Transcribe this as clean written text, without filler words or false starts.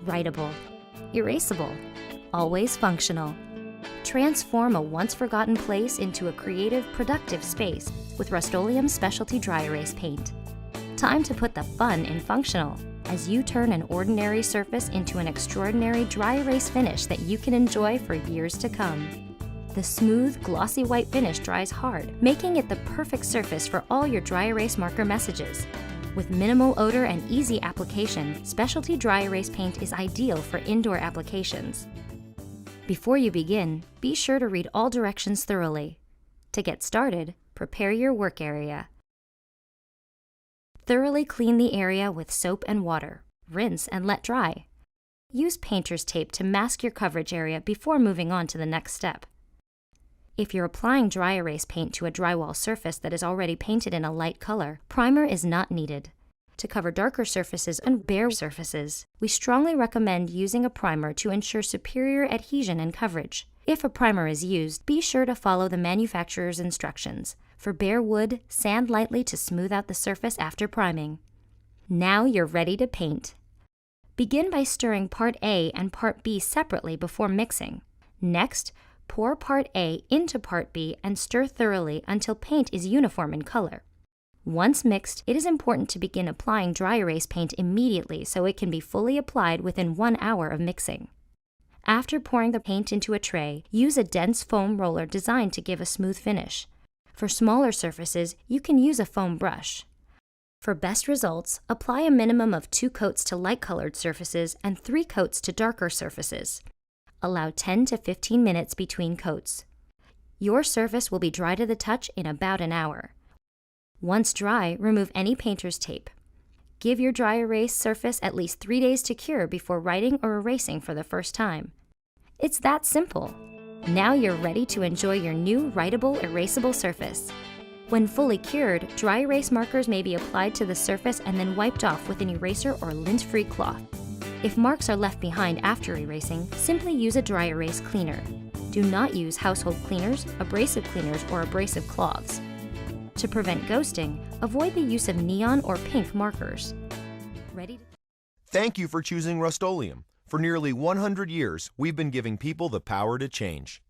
Writable, erasable, always functional. Transform a once-forgotten place into a creative, productive space with Rust-Oleum Specialty Dry Erase Paint. Time to put the fun in functional as you turn an ordinary surface into an extraordinary dry erase finish that you can enjoy for years to come. The smooth, glossy white finish dries hard, making it the perfect surface for all your dry erase marker messages. With minimal odor and easy application, Specialty Dry Erase Paint is ideal for indoor applications. Before you begin, be sure to read all directions thoroughly. To get started, prepare your work area. Thoroughly clean the area with soap and water. Rinse and let dry. Use painter's tape to mask your coverage area before moving on to the next step. If you're applying dry erase paint to a drywall surface that is already painted in a light color, primer is not needed. To cover darker surfaces and bare surfaces, we strongly recommend using a primer to ensure superior adhesion and coverage. If a primer is used, be sure to follow the manufacturer's instructions. For bare wood, sand lightly to smooth out the surface after priming. Now you're ready to paint. Begin by stirring Part A and Part B separately before mixing. Next, pour Part A into Part B and stir thoroughly until paint is uniform in color. Once mixed, it is important to begin applying dry erase paint immediately so it can be fully applied within 1 hour of mixing. After pouring the paint into a tray, use a dense foam roller designed to give a smooth finish. For smaller surfaces, you can use a foam brush. For best results, apply a minimum of 2 coats to light-colored surfaces and 3 coats to darker surfaces. Allow 10 to 15 minutes between coats. Your surface will be dry to the touch in about an hour. Once dry, remove any painter's tape. Give your dry erase surface at least 3 days to cure before writing or erasing for the first time. It's that simple. Now you're ready to enjoy your new writable, erasable surface. When fully cured, dry erase markers may be applied to the surface and then wiped off with an eraser or lint-free cloth. If marks are left behind after erasing, simply use a dry erase cleaner. Do not use household cleaners, abrasive cleaners, or abrasive cloths. To prevent ghosting, avoid the use of neon or pink markers. Thank you for choosing Rust-Oleum. For nearly 100 years, we've been giving people the power to change.